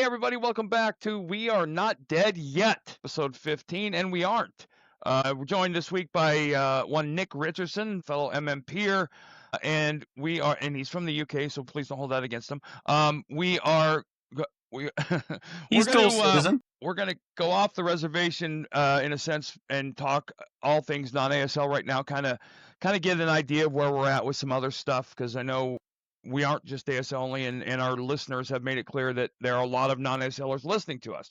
everybody, welcome back to We Are Not Dead Yet, episode 15, and we aren't. We're joined this week by one Nick Richardson, fellow MMPer, and he's from the UK, so please don't hold that against him. We are, we, He's dual citizen. we're gonna go off the reservation in a sense and talk all things non-ASL right now, kind of get an idea of where we're at with some other stuff, because I know we aren't just ASL only, and our listeners have made it clear that there are a lot of non-ASLers listening to us.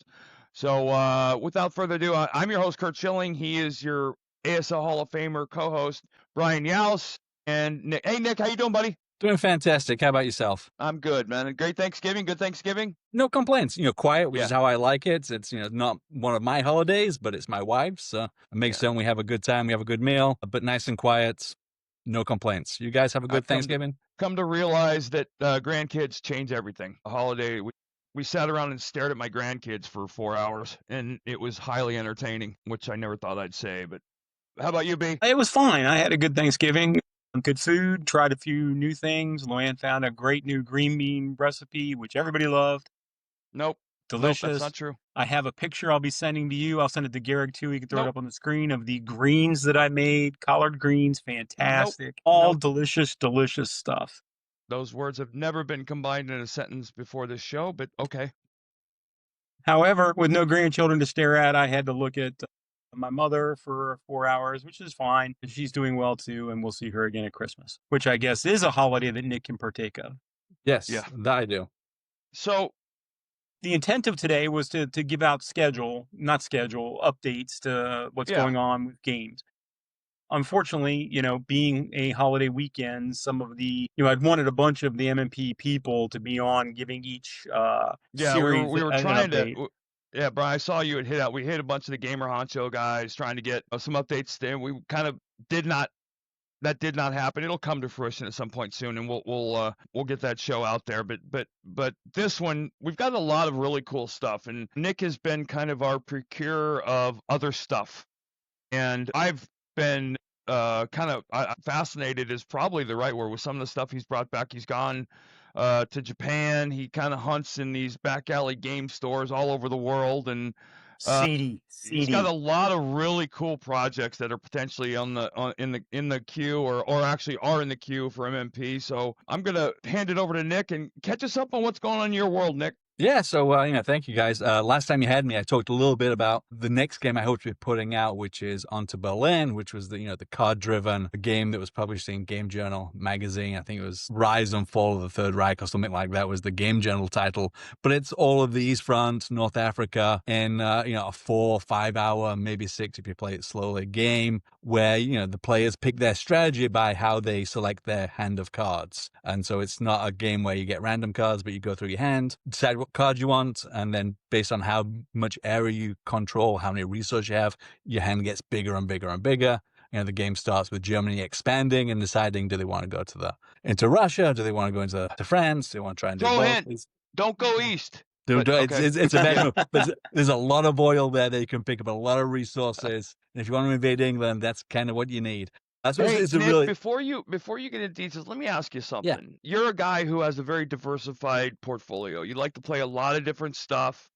So without further ado, I'm your host, Curt Schilling. He is your ASL Hall of Famer co-host, Brian Youse, and Nick. Hey, Nick, how you doing, buddy? Doing fantastic. How about yourself? I'm good, man. Great Thanksgiving. Good Thanksgiving. No complaints. Quiet, which is how I like it. It's not one of my holidays, but it's my wife's. So it makes certain we have a good time. We have a good meal, but nice and quiet. No complaints. You guys have a good Thanksgiving? Come to realize that grandkids change everything. A holiday, we sat around and stared at my grandkids for 4 hours, and it was highly entertaining, which I never thought I'd say. But how about you, B? It was fine. I had a good Thanksgiving. Good food. Tried a few new things. Luann found a great new green bean recipe, which everybody loved. Nope. Delicious. Nope, that's not true. I have a picture I'll be sending to you. I'll send it to Garrick too. He can throw it up on the screen of the greens that I made. Collard greens, fantastic. All delicious, delicious stuff. Those words have never been combined in a sentence before this show, but okay. However, with no grandchildren to stare at, I had to look at my mother for 4 hours, which is fine. She's doing well too, and we'll see her again at Christmas, which I guess is a holiday that Nick can partake of. Yes, that I do. So the intent of today was to give out updates to what's going on with games. Unfortunately, being a holiday weekend, some of the, I'd wanted a bunch of the MMP people to be on giving each series we were an trying update. Yeah, Brian, I saw you had hit out. We hit a bunch of the Gamer Honcho guys trying to get some updates there. We kind of did not happen. It'll come to fruition at some point soon, and we'll get that show out there. But this one, we've got a lot of really cool stuff, and Nick has been kind of our procurer of other stuff, and I've been kind of fascinated is probably the right word with some of the stuff he's brought back. He's gone to Japan. He kind of hunts in these back alley game stores all over the world, and he's got a lot of really cool projects that are potentially in the queue or actually are in the queue for MMP. So I'm gonna hand it over to Nick and catch us up on what's going on in your world, Nick. Yeah, so thank you guys. Last time you had me, I talked a little bit about the next game I hope to be putting out, which is On to Berlin, which was the card-driven game that was published in Game Journal magazine. I think it was Rise and Fall of the Third Reich or something like that was the Game Journal title. But it's all of the East Front, North Africa in a 4 or 5 hour, maybe 6 if you play it slowly, game where the players pick their strategy by how they select their hand of cards. And so it's not a game where you get random cards, but you go through your hand, decide what card you want, and then based on how much area you control, how many resources you have, your hand gets bigger and bigger and bigger. The game starts with Germany expanding and deciding, do they want to go into Russia? Do they want to go into France? Do they want to try and do both? Don't go east. It's a bad there's a lot of oil there that you can pick up, a lot of resources. And if you want to invade England, that's kind of what you need. Hey, Nick, before you get into details, let me ask you something. Yeah. You're a guy who has a very diversified portfolio. You like to play a lot of different stuff,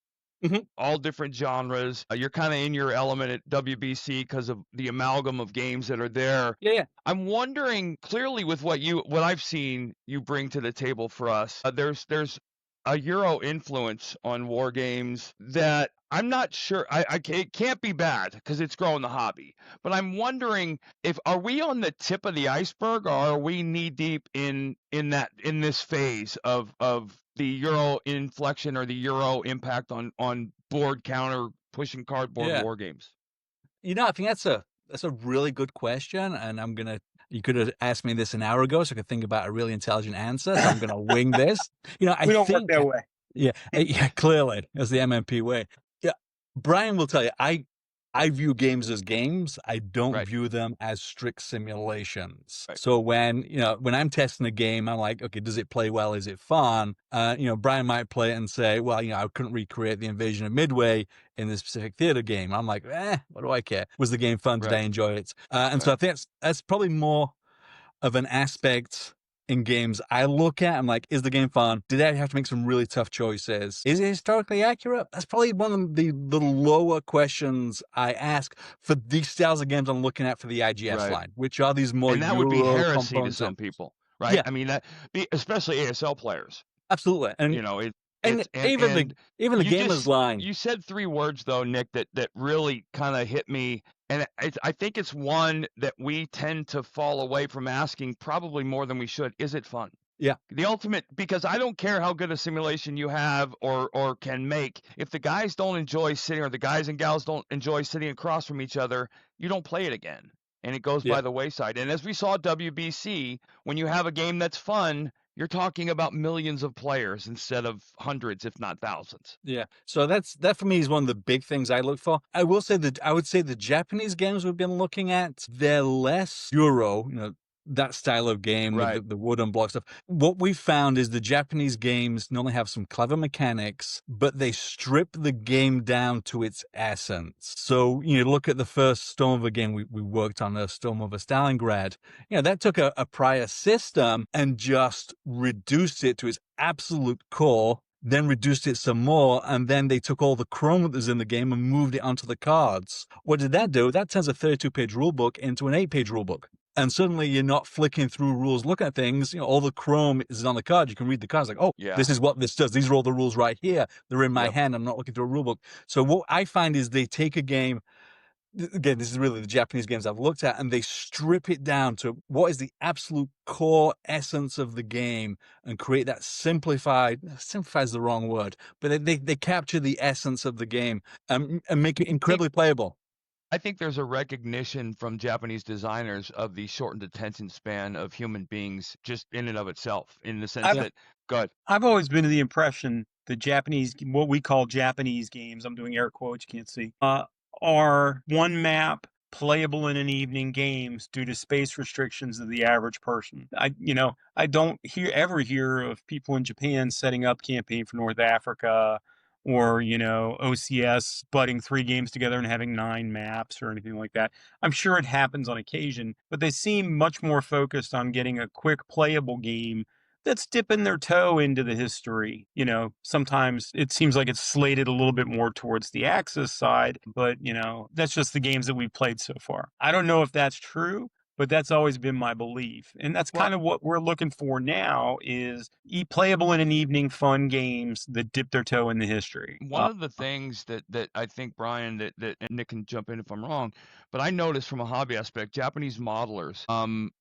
all different genres. You're kind of in your element at WBC because of the amalgam of games that are there. Yeah. I'm wondering, clearly with what I've seen you bring to the table for us, there's a Euro influence on war games that I'm not sure. It can't be bad because it's growing the hobby. But I'm wondering are we on the tip of the iceberg, or are we knee deep in this phase of the Euro inflection or the Euro impact on board counter pushing cardboard war games? I think that's a really good question, and you could have asked me this an hour ago, so I could think about a really intelligent answer. So I'm going to wing this. We don't work that way. Yeah, clearly, that's the MMP way. Yeah, Brian will tell you, I view games as games. I don't view them as strict simulations. Right. So when I'm testing a game, I'm like, okay, does it play well? Is it fun? Brian might play it and say, well, I couldn't recreate the invasion of Midway in this specific theater game. I'm like, what do I care? Was the game fun? Did I enjoy it? So I think that's probably more of an aspect in games I look at. I'm like, is the game fun? Did I have to make some really tough choices? Is it historically accurate? That's probably one of the lower questions I ask for these styles of games I'm looking at for the IGS Right. line, which are these more And that would be Euro heresy to components. some people, right? Yeah, I mean, especially ASL players. absolutely. You know, And it's even the gamers line. you said 3 words though, Nick, that really kind of hit me, and I think it's one that we tend to fall away from asking probably more than we should. Is it fun? Yeah. The ultimate, because I don't care how good a simulation you have or can make. If the guys don't enjoy sitting, or the guys and gals don't enjoy sitting across from each other, you don't play it again, and it goes by the wayside. And as we saw at WBC, when you have a game that's fun, you're talking about millions of players instead of hundreds, if not thousands. Yeah. So that for me is one of the big things I look for. I will say that I would say the Japanese games we've been looking at, they're less Euro, that style of game Right. with the wooden block stuff. What we found is the Japanese games not only have some clever mechanics, but they strip the game down to its essence. So, look at the first Storm Over game we worked on, Storm Over Stalingrad. That took a prior system and just reduced it to its absolute core, then reduced it some more, and then they took all the chrome that was in the game and moved it onto the cards. What did that do? That turns a 32-page rulebook into an 8-page rulebook. And suddenly you're not flicking through rules, looking at things. All the chrome is on the card. You can read the cards like, this is what this does. These are all the rules right here. They're in my hand. I'm not looking through a rulebook. So what I find is they take a game, again, this is really the Japanese games I've looked at, and they strip it down to what is the absolute core essence of the game and create that simplify is the wrong word, but they capture the essence of the game and make it incredibly playable. I think there's a recognition from Japanese designers of the shortened attention span of human beings just in and of itself, in the sense that, good. I've always been of the impression that Japanese, what we call Japanese games, I'm doing air quotes, you can't see, are one map, playable in an evening games due to space restrictions of the average person. I don't ever hear of people in Japan setting up campaign for North Africa, or, OCS butting 3 games together and having 9 maps or anything like that. I'm sure it happens on occasion, but they seem much more focused on getting a quick playable game that's dipping their toe into the history. Sometimes it seems like it's slated a little bit more towards the Axis side, but, that's just the games that we've played so far. I don't know if that's true, but that's always been my belief. And that's kind of what we're looking for now, is playable in an evening, fun games that dip their toe in the history. One of the things that I think, Brian, that and Nick can jump in if I'm wrong, but I noticed from a hobby aspect, Japanese modelers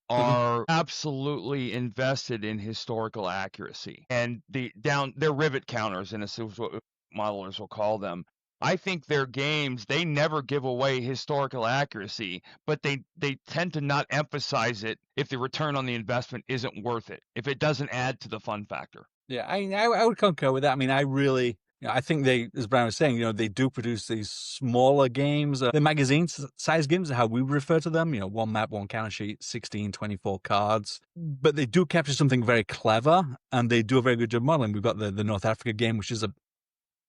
are absolutely invested in historical accuracy, and their rivet counters, and this is what modelers will call them. I think their games, they never give away historical accuracy, but they tend to not emphasize it if the return on the investment isn't worth it, if it doesn't add to the fun factor. Yeah, I would concur with that. I mean, I really, I think they, as Brian was saying, they do produce these smaller games. The magazine-sized games are how we refer to them. One map, one counter sheet, 16, 24 cards. But they do capture something very clever, and they do a very good job modeling. We've got the North Africa game, which is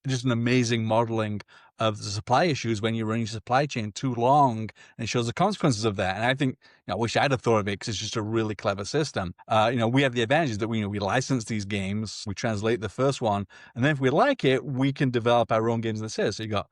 just an amazing modeling of the supply issues when you're running your supply chain too long, and it shows the consequences of that. And I think, I wish I'd have thought of it, because it's just a really clever system. We have the advantages that we license these games, we translate the first one, and then if we like it, we can develop our own games in the series. So you got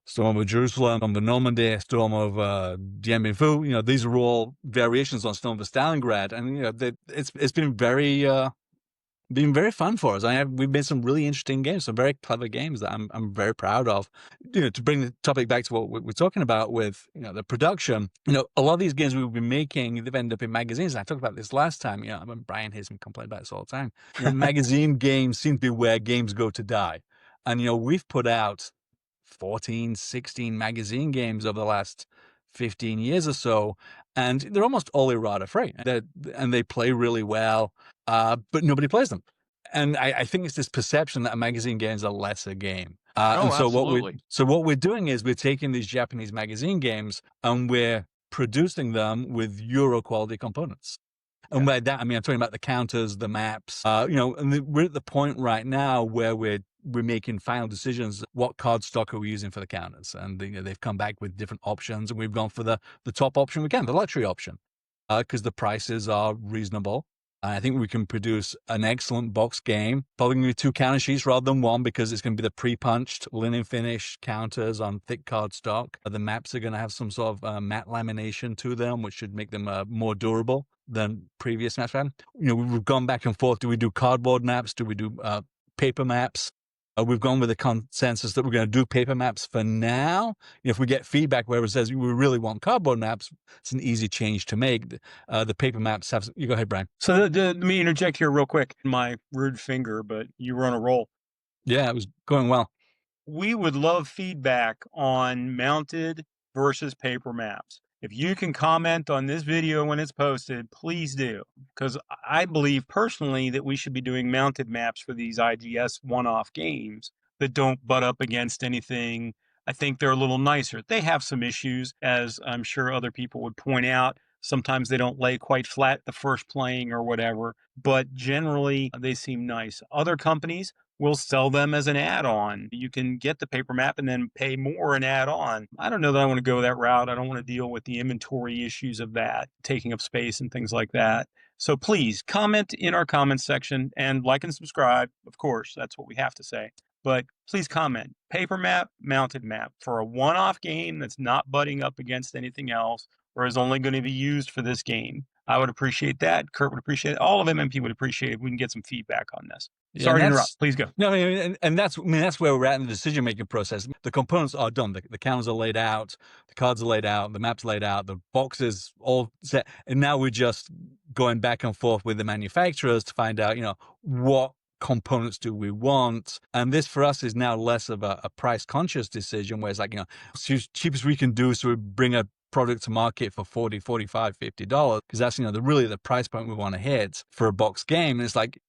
Storm over Jerusalem, Storm over Normandy, Storm over Dien Bien Phu. These are all variations on Storm over Stalingrad, and it's been very fun for us. We've made some really interesting games, some very clever games that I'm very proud of. To bring the topic back to what we're talking about with the production, a lot of these games we've been making, they've ended up in magazines. And I talked about this last time. I mean, Brian hears me complain about this all the time. Magazine games seem to be where games go to die, and we've put out 14, 16 magazine games over the last 15 years or so, and they're almost all errata free, and they play really well, but nobody plays them. And I think it's this perception that a magazine game is a lesser game. And so absolutely. what we're doing is we're taking these Japanese magazine games and we're producing them with Euro quality components. And by that, I mean, I'm talking about the counters, the maps, and we're at the point right now where we're making final decisions. What card stock are we using for the counters? And they've come back with different options, and we've gone for the top option we can, the luxury option, because the prices are reasonable. I think we can produce an excellent box game. Probably going to be 2 counter sheets rather than 1, because it's going to be the pre-punched linen finish counters on thick cardstock. The maps are going to have some sort of matte lamination to them, which should make them more durable than previous maps. We've gone back and forth. Do we do cardboard maps? Do we do paper maps? We've gone with the consensus that we're going to do paper maps for now. If we get feedback where it says we really want cardboard maps, it's an easy change to make. The paper maps have... You go ahead, Brian. So let me interject here real quick. My rude finger, but you were on a roll. Yeah, it was going well. We would love feedback on mounted versus paper maps. If you can comment on this video when it's posted, please do. Because I believe personally that we should be doing mounted maps for these IGS one-off games that don't butt up against anything. I think they're a little nicer. They have some issues, as I'm sure other people would point out. Sometimes they don't lay quite flat the first playing or whatever, but generally they seem nice. Other companies will sell them as an add-on. You can get the paper map and then pay more and add on. I don't know that I want to go that route. I don't want to deal with the inventory issues of that, taking up space and things like that. So please comment in our comments section and like and subscribe. Of course, that's what we have to say. But please comment. Paper map, mounted map for a one-off game that's not butting up against anything else or is only going to be used for this game. I would appreciate that. Curt would appreciate it. All of MMP would appreciate it if we can get some feedback on this. Sorry to interrupt. Please go. No, and that's where we're at in the decision-making process. The components are done. The counters are laid out. The cards are laid out. The map's laid out. The box is all set. And now we're just going back and forth with the manufacturers to find out, what components do we want. And this for us is now less of a price-conscious decision where it's like, it's cheap as we can do, so we bring a product to market for $40, $45, $50, because that's, really the price point we want to hit for a box game. And it's like,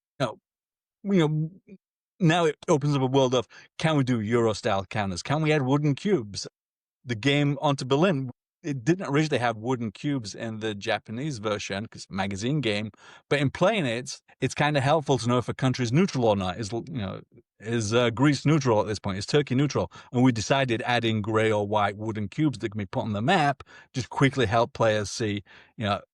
now it opens up a world of, can we do Euro-style counters? Can we add wooden cubes? The game Onto Berlin, it didn't originally have wooden cubes in the Japanese version, because it's a magazine game, but in playing it, it's kind of helpful to know if a country is neutral or not. Is Greece neutral at this point? Is Turkey neutral? And we decided adding gray or white wooden cubes that can be put on the map just quickly help players see,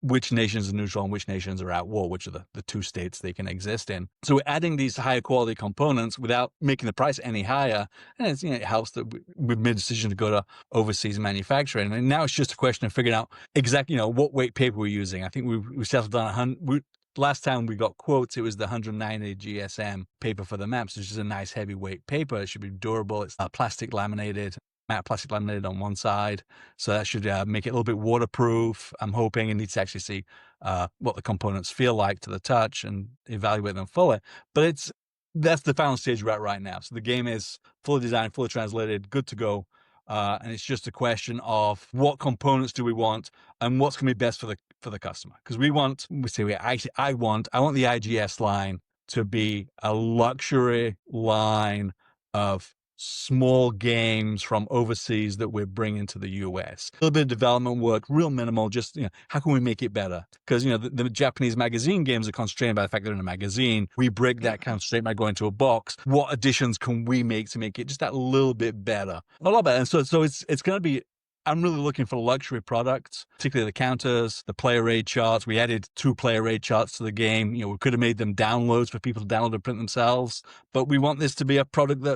which nations are neutral and which nations are at war, which are the 2 states they can exist in. So we're adding these higher quality components without making the price any higher. And it's, it helps that we've made a decision to go to overseas manufacturing. And now it's just a question of figuring out exactly, what weight paper we're using. I think we settled on 100. Last time we got quotes, it was the 190 GSM paper for the maps, which is a nice heavyweight paper. It should be durable. It's plastic laminated, matte plastic laminated on one side. So that should make it a little bit waterproof. I'm hoping it needs to actually see what the components feel like to the touch and evaluate them fully. But that's the final stage we're at right now. So the game is fully designed, fully translated, good to go. And it's just a question of what components do we want and what's going to be best for the customer. Because I want the IGS line to be a luxury line of small games from overseas that we're bringing to the US. A little bit of development work, real minimal, just, how can we make it better? Because, the Japanese magazine games are constrained by the fact they're in a magazine. We break that constraint by going to a box. What additions can we make to make it just that little bit better? A lot better. And so it's going to be, I'm really looking for luxury products, particularly the counters, the player aid charts. We added 2 player aid charts to the game. We could have made them downloads for people to download and print themselves, but we want this to be a product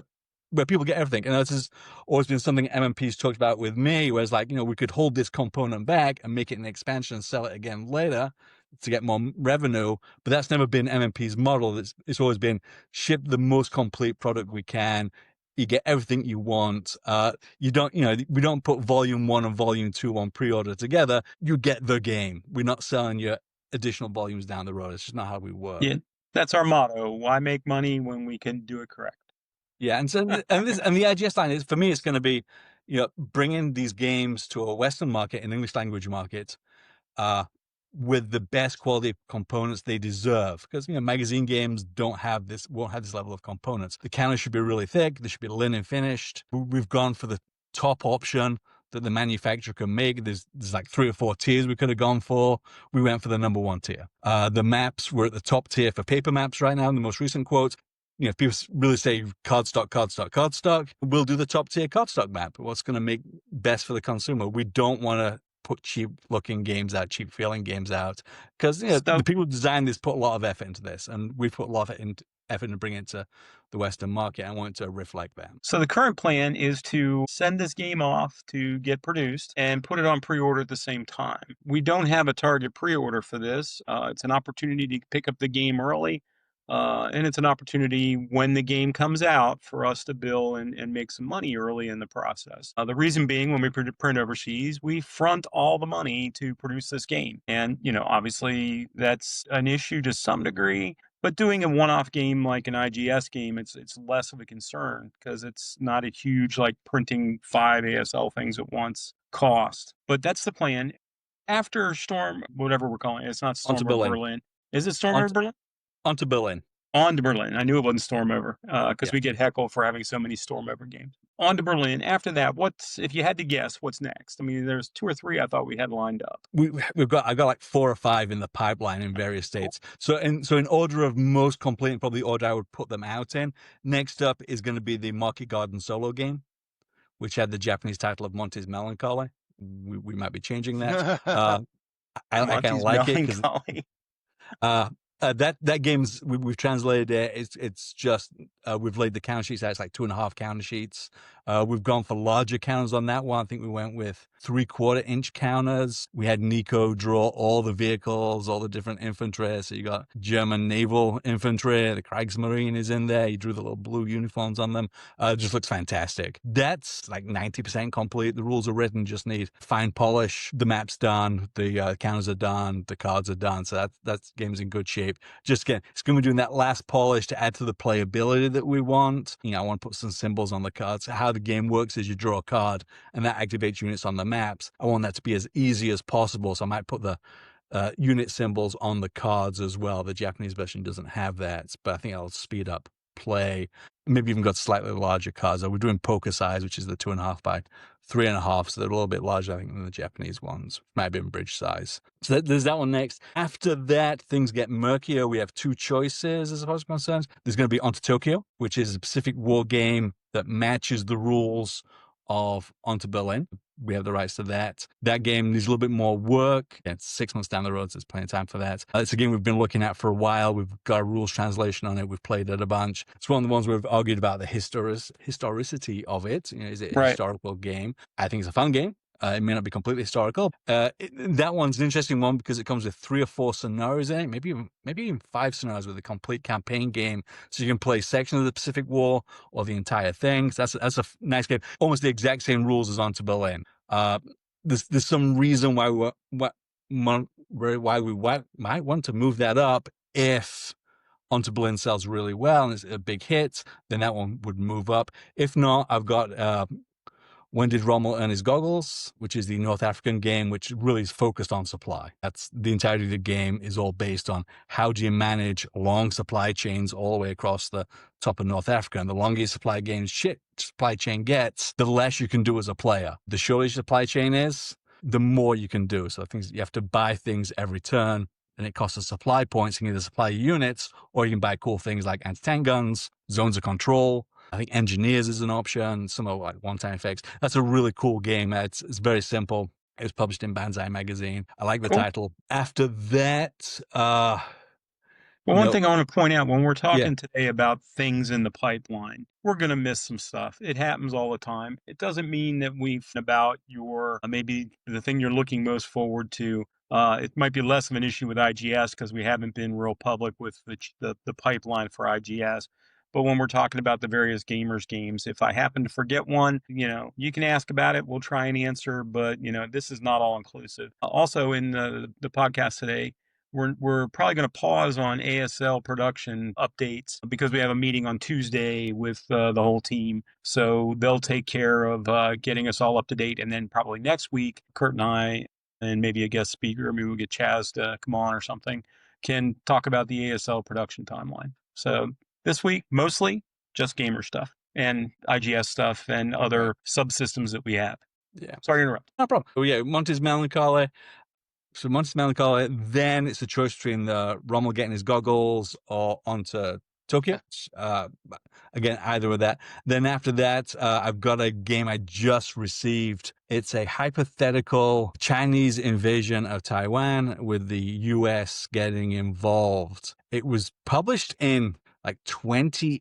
where people get everything. And this has always been something MMP's talked about with me, where it's like, we could hold this component back and make it an expansion and sell it again later to get more revenue. But that's never been MMP's model. It's always been ship the most complete product we can. You get everything you want. We don't put volume 1 and volume 2 on pre-order together. You get the game. We're not selling you additional volumes down the road. It's just not how we work. Yeah, that's our motto. Why make money when we can do it correct? Yeah, and so the IGS line is, for me, it's going to be, bringing these games to a Western market, an English language market, with the best quality components they deserve. Because magazine games won't have this level of components. The counters should be really thick. They should be linen finished. We've gone for the top option that the manufacturer can make. There's like 3 or 4 tiers we could have gone for. We went for the number 1 tier. The maps were at the top tier for paper maps right now in the most recent quotes. If people really say cardstock, we'll do the top tier cardstock map. What's going to make best for the consumer? We don't want to put cheap-looking games out, cheap-feeling games out, because So- the people who designed this put a lot of effort into this, and we've put a lot of effort to bring it to the Western market. I want it to reflect that. So the current plan is to send this game off to get produced and put it on pre-order at the same time. We don't have a target pre-order for this. It's an opportunity to pick up the game early. And it's an opportunity when the game comes out for us to bill and make some money early in the process. The reason being, when we print overseas, we front all the money to produce this game. And, obviously that's an issue to some degree. But doing a one-off game like an IGS game, it's less of a concern because it's not a huge, like, printing 5 ASL things at once cost. But that's the plan. After Storm, whatever we're calling it, it's not Storm Onto over Berlin. Berlin. Is it Storm over Berlin? Onto Berlin. On to Berlin. I knew it wasn't Storm over because Yeah. we get heckled for having so many Storm over games. On to Berlin. After that, if you had to guess, what's next? I mean, there's 2 or 3 I thought we had lined up. I got like 4 or 5 in the pipeline in various states. So in order of most complete, and probably the order I would put them out in, next up is going to be the Market Garden solo game, which had the Japanese title of Monty's Melancholy. We might be changing that. I kind of like it because that game's we've translated it. It's just we've laid the counter sheets out. It's like 2.5 counter sheets. We've gone for larger counters on that one. I think we went with 3/4-inch counters. We had Nico draw all the vehicles, all the different infantry. So you got German naval infantry. The Kriegsmarine is in there. He drew the little blue uniforms on them. It just looks fantastic. That's like 90% complete. The rules are written. Just need fine polish. The map's done. The counters are done. The cards are done. So that game's in good shape. Just again, it's going to be doing that last polish to add to the playability that we want. I want to put some symbols on the cards. How the game works is you draw a card and that activates units on the maps. I want that to be as easy as possible. So I might put the unit symbols on the cards as well. The Japanese version doesn't have that, but I think I'll speed up play. Maybe even got slightly larger cards. We're doing poker size, which is the 2.5 by 3.5, so they're a little bit larger, I think, than the Japanese ones. Might be in bridge size. So there's that one next. After that, things get murkier. We have 2 choices as far as concerns. There's going to be Onto Tokyo, which is a Pacific War game that matches the rules of Onto Berlin. We have the rights to that. That game needs a little bit more work. It's 6 months down the road, so there's plenty of time for that. It's a game we've been looking at for a while. We've got a rules translation on it. We've played it a bunch. It's one of the ones we've argued about the historicity of it. Is it a historical game? I think it's a fun game. It may not be completely historical. That one's an interesting one because it comes with 3 or 4 scenarios in it, maybe even 5 scenarios with a complete campaign game. So you can play sections of the Pacific War or the entire thing. So that's a nice game. Almost the exact same rules as Onto Berlin. There's some reason why we might want to move that up if Onto Berlin sells really well and it's a big hit, then that one would move up. If not, I've got When Did Rommel Earn His Goggles, which is the North African game, which really is focused on supply. That's the entirety of the game is all based on how do you manage long supply chains all the way across the top of North Africa. And the longer your supply chain gets, the less you can do as a player. The shorter your supply chain is, the more you can do. So things you have to buy things every turn, and it costs us supply points. You can either supply units, or you can buy cool things like anti-tank guns, zones of control. I think engineers is an option, some of like one-time effects. That's a really cool game. It's very simple. It was published in Banzai magazine. I like the title. After that, one thing I want to point out when we're talking today about things in the pipeline, we're going to miss some stuff. It happens all the time. It doesn't mean that about your maybe the thing you're looking most forward to. It might be less of an issue with IGS because we haven't been real public with the pipeline for IGS. But when we're talking about the various gamers games, if I happen to forget one, you can ask about it. We'll try and answer, but this is not all inclusive. Also in the podcast today, we're probably going to pause on ASL production updates because we have a meeting on Tuesday with the whole team. So they'll take care of getting us all up to date. And then probably next week, Curt and I, and maybe a guest speaker, maybe we'll get Chaz to come on or something, can talk about the ASL production timeline. So this week, mostly just gamer stuff and IGS stuff and other subsystems that we have. Yeah. Sorry to interrupt. No problem. Oh, yeah, Monty's Melancholy. So Monty's Melancholy, then it's a choice between the Rommel getting his goggles or Onto Tokyo. Again, either of that. Then after that, I've got a game I just received. It's a hypothetical Chinese invasion of Taiwan with the US getting involved. It was published in like 2018,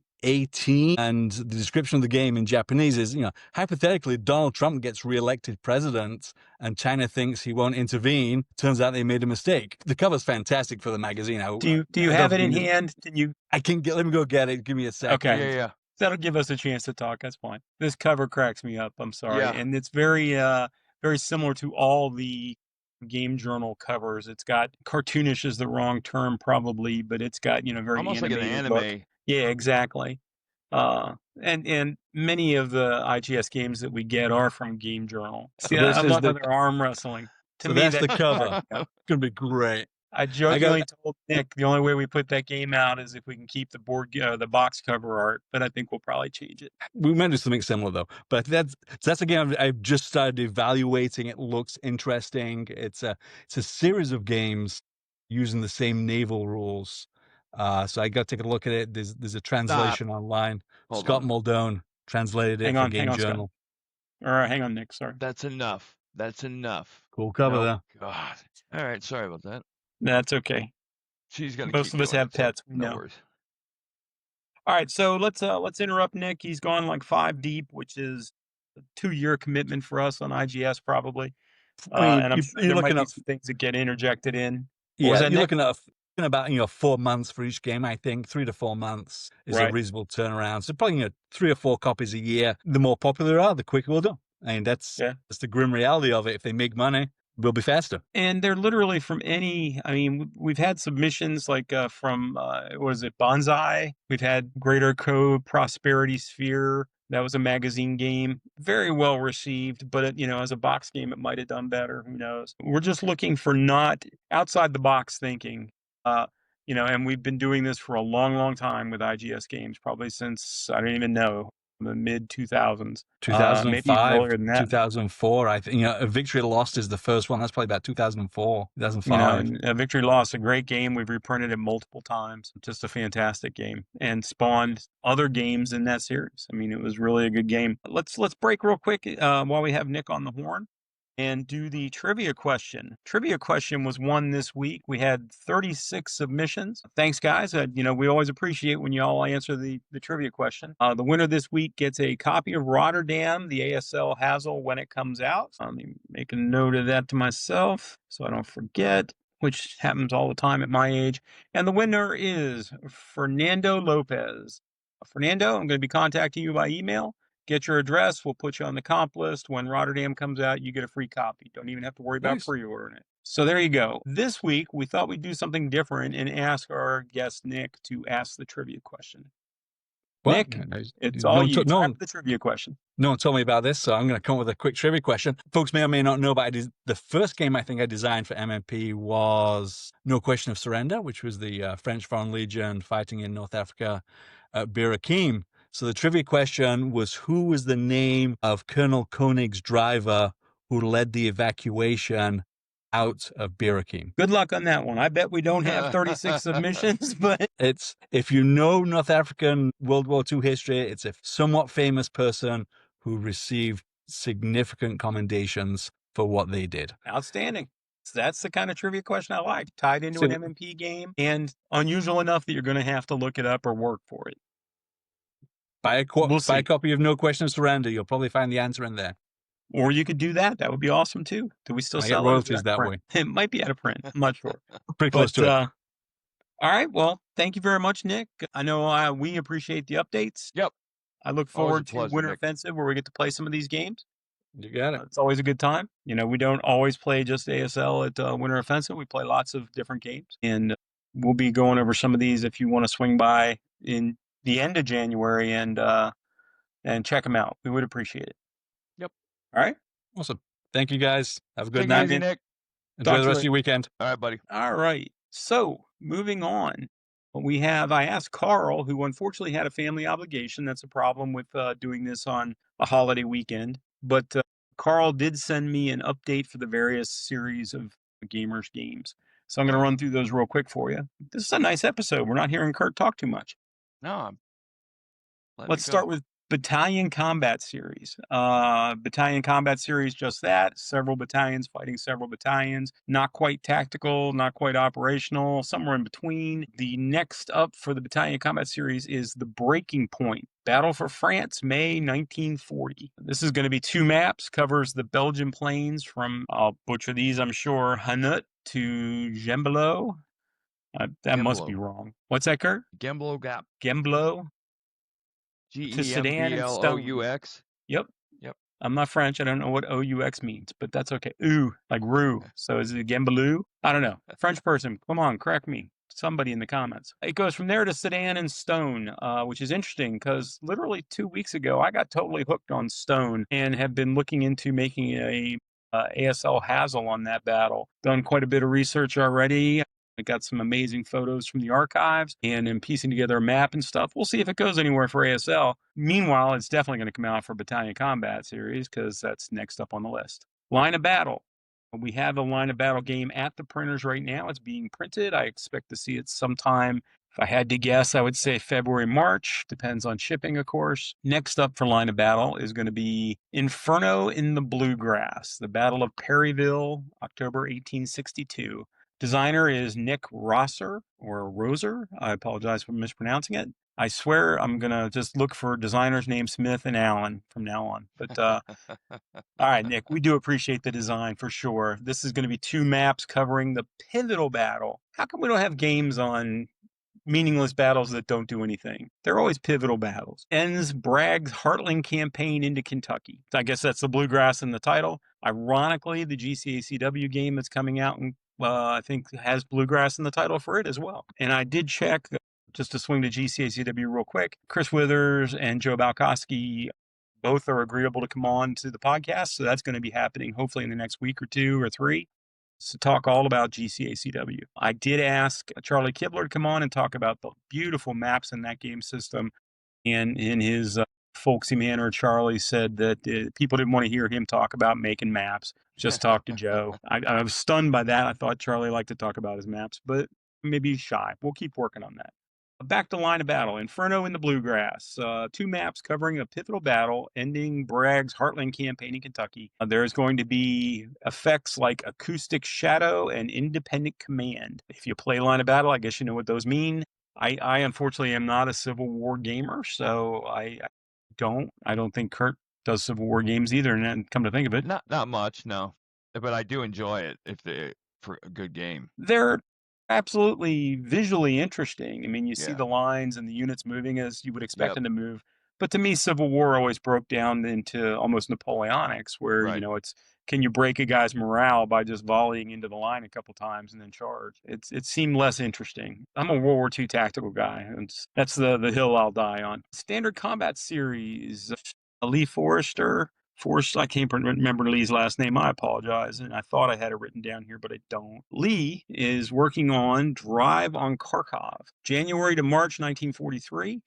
and the description of the game in Japanese is, hypothetically, Donald Trump gets reelected president and China thinks he won't intervene. Turns out they made a mistake. The cover's fantastic for the magazine. Do you have it in hand? Let me go get it. Give me a second. Okay. Yeah. That'll give us a chance to talk. That's fine. This cover cracks me up. I'm sorry. Yeah. And it's very, very similar to all the game journal covers. It's got cartoonish is the wrong term probably, but it's got, very Almost like an animated anime. look. Yeah, exactly. And many of the IGS games that we get are from Game Journal. See, I love how they're arm wrestling. To me, that's the cover. It's gonna be great. I jokingly told Nick the only way we put that game out is if we can keep the box cover art, but I think we'll probably change it. We might do something similar though. But that's a game I've just started evaluating. It looks interesting. It's a series of games using the same naval rules. So I got to take a look at it. There's a translation online. Scott Muldoon translated it for Game Journal. All right, hang on, Nick. Sorry. That's enough. Cool cover though. God. All right, sorry about that. That's okay. She's gonna. Most of us have pets. No worries. All right, so let's interrupt Nick. He's gone like 5 deep, which is a 2-year commitment for us on IGS probably. And I'm sure there might be some things that get interjected in. Yeah, you're looking at about 4 months for each game. I think 3 to 4 months is a reasonable turnaround. So probably 3 or 4 copies a year. The more popular they are, the quicker we'll do. I mean, that's the grim reality of it. If they make money, we'll be faster. And they're literally from we've had submissions like from, Bonsai? We've had Greater Code, Prosperity Sphere. That was a magazine game. Very well received, but as a box game, it might have done better. Who knows? We're just looking for not outside the box thinking. And we've been doing this for a long, long time with IGS games, probably since, I don't even know, the mid 2000s, 2005, maybe earlier than that. 2004. I think Victory Lost is the first one. That's probably about 2004, 2005. Victory Lost, a great game. We've reprinted it multiple times. Just a fantastic game, and spawned other games in that series. I mean, it was really a good game. Let's break real quick while we have Nick on the horn, and do the trivia question. Trivia question was won this week. We had 36 submissions. Thanks, guys. We always appreciate when you all answer the trivia question. The winner this week gets a copy of Rotterdam, the ASL Hazel, when it comes out. Let me make a note of that to myself so I don't forget, which happens all the time at my age. And the winner is Fernando Lopez. Fernando, I'm going to be contacting you by email. Get your address. We'll put you on the comp list. When Rotterdam comes out, you get a free copy. Don't even have to worry about pre-ordering it. So there you go. This week, we thought we'd do something different and ask our guest, Nick, to ask the trivia question. Well, Nick, it's all you. The trivia question. No one told me about this, so I'm going to come up with a quick trivia question. Folks may or may not know, but the first game I think I designed for MMP was No Question of Surrender, which was the French Foreign Legion fighting in North Africa at Bir Hakeim. So the trivia question was, who was the name of Colonel Koenig's driver who led the evacuation out of Bir Hakeim? Good luck on that one. I bet we don't have 36 submissions, but it's, if you know North African World War II history, it's a somewhat famous person who received significant commendations for what they did. Outstanding. So that's the kind of trivia question I like. Tied into an MMP game and unusual enough that you're going to have to look it up or work for it. Buy a copy of No Question of Surrender. You'll probably find the answer in there. Or you could do that. That would be awesome too. Do we still sell royalties that way? It might be out of print. I'm not sure. Pretty close to it. All right. Well, thank you very much, Nick. I know we appreciate the updates. Yep. I look forward to Winter Offensive, where we get to play some of these games. You got it. It's always a good time. We don't always play just ASL at Winter Offensive. We play lots of different games, and we'll be going over some of these if you want to swing by in the end of January and check them out. We would appreciate it. Yep. All right. Awesome. Thank you, guys. Have a good night, night. Nick. Enjoy the rest of your weekend. All right, buddy. All right. So moving on, I asked Carl, who unfortunately had a family obligation. That's a problem with doing this on a holiday weekend. But Carl did send me an update for the various series of Gamers games. So I'm going to run through those real quick for you. This is a nice episode. We're not hearing Curt talk too much. No, I'm letting Let's it start go. with Battalion Combat Series. Battalion Combat Series, just that. Several battalions fighting several battalions. Not quite tactical, not quite operational, somewhere in between. The next up for the Battalion Combat Series is The Breaking Point. Battle for France, May 1940. This is going to be 2 maps, covers the Belgian plains from, I'll butcher these, I'm sure, Hanut to Gembloux. That must be Gembloux. wrong. What's that, Curt? Gembloux Gap. Gembloux to Sedan and Stone. Gemblous. Yep. Yep. I'm not French. I don't know what OUX means, but that's okay. Ooh, like roux. So is it Gembloux? I don't know. French person, come on, correct me. Somebody in the comments. It goes from there to Sedan and Stone, which is interesting because literally 2 weeks ago, I got totally hooked on Stone and have been looking into making a ASL Hazel on that battle. Done quite a bit of research already. I got some amazing photos from the archives and am piecing together a map and stuff. We'll see if it goes anywhere for ASL. Meanwhile, it's definitely going to come out for Battalion Combat Series because that's next up on the list. Line of Battle. We have a Line of Battle game at the printers right now. It's being printed. I expect to see it sometime. If I had to guess, I would say February, March. Depends on shipping, of course. Next up for Line of Battle is going to be Inferno in the Bluegrass, the Battle of Perryville, October 1862. Designer is Nick Rosser or Roser. I apologize for mispronouncing it. I swear I'm going to just look for designers named Smith and Allen from now on. But all right, Nick, we do appreciate the design for sure. This is going to be 2 maps covering the pivotal battle. How come we don't have games on meaningless battles that don't do anything? They're always pivotal battles. Ends Bragg's Heartland campaign into Kentucky. I guess that's the bluegrass in the title. Ironically, the GCACW game that's coming out in I think has bluegrass in the title for it as well. And I did check, just to swing to GCACW real quick, Chris Withers and Joe Balkowski both are agreeable to come on to the podcast. So that's going to be happening hopefully in the next week or 2 or 3 to talk all about GCACW. I did ask Charlie Kibler to come on and talk about the beautiful maps in that game system. And in his folksy manner, Charlie said that people didn't want to hear him talk about making maps. Just talk to Joe. I was stunned by that. I thought Charlie liked to talk about his maps, but maybe he's shy. We'll keep working on that. Back to Line of Battle. Inferno in the Bluegrass. 2 maps covering a pivotal battle ending Bragg's Heartland campaign in Kentucky. There's going to be effects like Acoustic Shadow and Independent Command. If you play Line of Battle, I guess you know what those mean. I unfortunately am not a Civil War gamer, so I don't think Curt does Civil War games either. And come to think of it, Not much, no. But I do enjoy it for a good game. they're absolutely visually interesting. I mean, you see Yeah. the lines and the units moving as you would expect Yep. them to move. But to me, Civil War always broke down into almost Napoleonics, where, Right. it's, can you break a guy's morale by just volleying into the line a couple times and then charge? It seemed less interesting. I'm a World War II tactical guy, and that's the hill I'll die on. Standard Combat Series, Lee Forrester. I can't remember Lee's last name. I apologize. And I thought I had it written down here, but I don't. Lee is working on Drive on Kharkov, January to March 1943.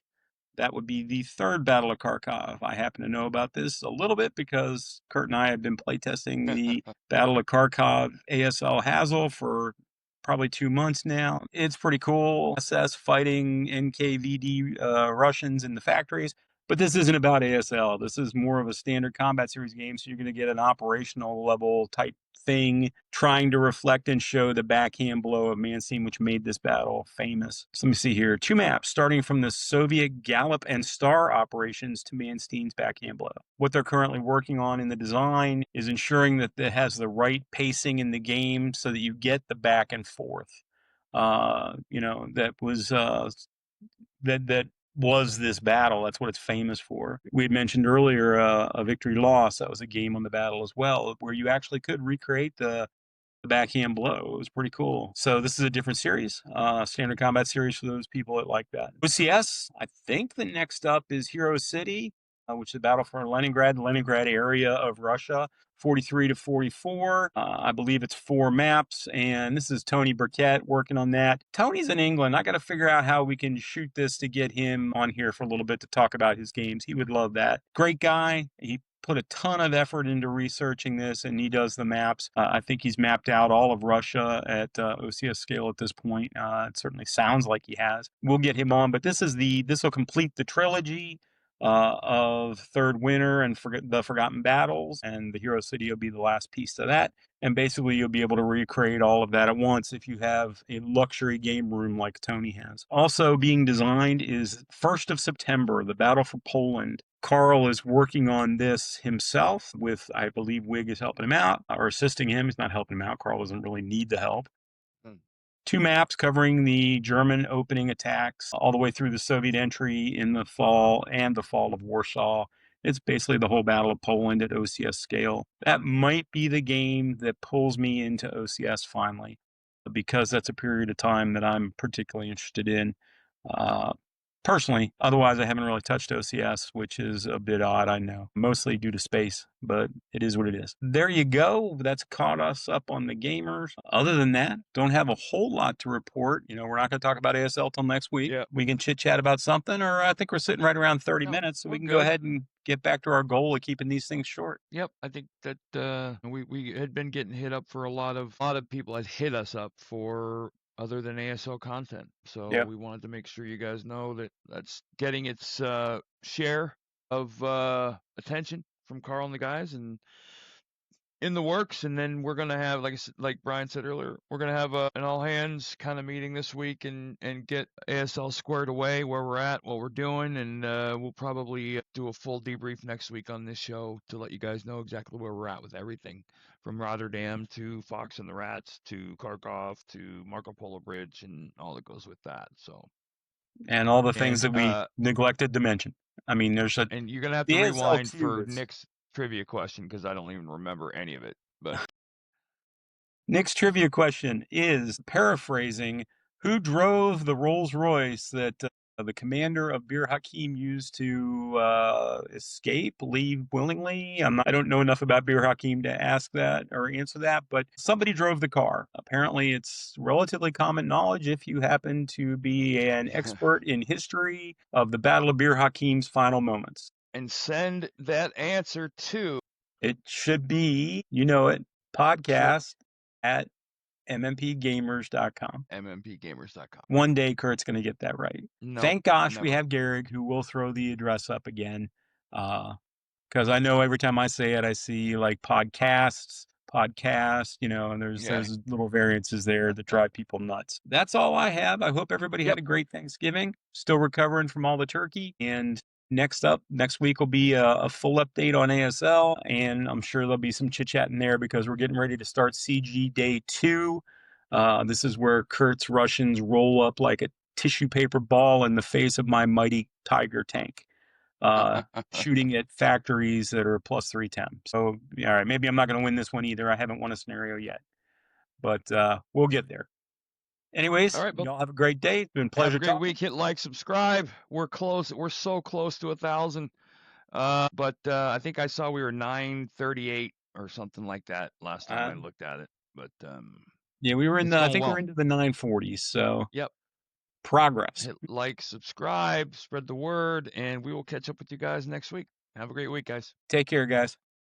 That would be the 3rd Battle of Kharkov. I happen to know about this a little bit because Curt and I have been playtesting the Battle of Kharkov ASL Hazel for probably 2 months now. It's pretty cool. SS fighting NKVD Russians in the factories. But this isn't about ASL. This is more of a standard combat series game, so you're going to get an operational level type thing, trying to reflect and show the backhand blow of Manstein, which made this battle famous. So let me see here. 2 maps, starting from the Soviet Gallop and Star operations to Manstein's backhand blow. What they're currently working on in the design is ensuring that it has the right pacing in the game so that you get the back and forth. That was that was this battle. That's what it's famous for. We had mentioned earlier a Victory Loss. That was a game on the battle as well, where you actually could recreate the backhand blow. It was pretty cool. So this is a different series, standard combat series for those people that like that. OCS, I think the next up is Hero City, which is the battle for Leningrad, the Leningrad area of Russia. 43 to 44. I believe it's 4 maps, and this is Tony Burkett working on that. Tony's in England. I got to figure out how we can shoot this to get him on here for a little bit to talk about his games. He would love that. Great guy. He put a ton of effort into researching this, and he does the maps. I think he's mapped out all of Russia at OCS scale at this point. It certainly sounds like he has. We'll get him on, but this will complete the trilogy of Third Winter and the Forgotten Battles, and the Hero City will be the last piece of that. And basically, you'll be able to recreate all of that at once if you have a luxury game room like Tony has. Also being designed is 1st of September, the Battle for Poland. Carl is working on this himself with, I believe Wig is helping him out or assisting him. He's not helping him out. Carl doesn't really need the help. 2 maps covering the German opening attacks all the way through the Soviet entry in the fall and the fall of Warsaw. It's basically the whole Battle of Poland at OCS scale. That might be the game that pulls me into OCS finally, because that's a period of time that I'm particularly interested in. Personally, otherwise I haven't really touched OCS, which is a bit odd, I know, mostly due to space, but it is what it is. There you go. That's caught us up on the gamers. Other than that, don't have a whole lot to report. We're not going to talk about ASL till next week. Yeah. We can chit chat about something, or I think we're sitting right around 30 minutes, so we can go ahead and get back to our goal of keeping these things short. Yep, I think that we had been getting hit up for a lot of people had hit us up for other than ASL content. So Yep. we wanted to make sure you guys know that that's getting its share of attention from Carl and the guys, and in the works. And then we're gonna have, like Brian said earlier, we're gonna have an all hands kind of meeting this week and get ASL squared away, where we're at, what we're doing, and we'll probably do a full debrief next week on this show to let you guys know exactly where we're at with everything, from Rotterdam to Fox and the Rats to Kharkov to Marco Polo Bridge and all that goes with that. So, and all the things that we neglected to mention. I mean, and you're gonna have to rewind for Nick's trivia question, because I don't even remember any of it. But Nick's trivia question is, paraphrasing, who drove the Rolls Royce that the commander of Bir Hakeim used to leave willingly? I don't know enough about Bir Hakeim to ask that or answer that, but somebody drove the car. Apparently, it's relatively common knowledge if you happen to be an expert in history of the Battle of Bir Hakeim's final moments. And send that answer to, it should be, podcast at mmpgamers.com. mmpgamers.com. One day Curt's going to get that right. No, Thank gosh never. We have Garrick, who will throw the address up again. Because I know every time I say it, I see like podcast, and there's little variances there that drive people nuts. That's all I have. I hope everybody had a great Thanksgiving. Still recovering from all the turkey. And next week will be a full update on ASL, and I'm sure there'll be some chit chat in there because we're getting ready to start CG Day 2. This is where Curt's Russians roll up like a tissue paper ball in the face of my mighty Tiger tank, shooting at factories that are plus 310. So, all right, maybe I'm not going to win this one either. I haven't won a scenario yet, but we'll get there. Anyways, all right, y'all have a great day. It's been a pleasure. Have a great week. Hit like, subscribe. We're close. We're so close to 1,000. But I think I saw we were 938 or something like that last time I looked at it. But yeah, we were in I think we're into the 940s. So yep, progress. Hit like, subscribe, spread the word, and we will catch up with you guys next week. Have a great week, guys. Take care, guys.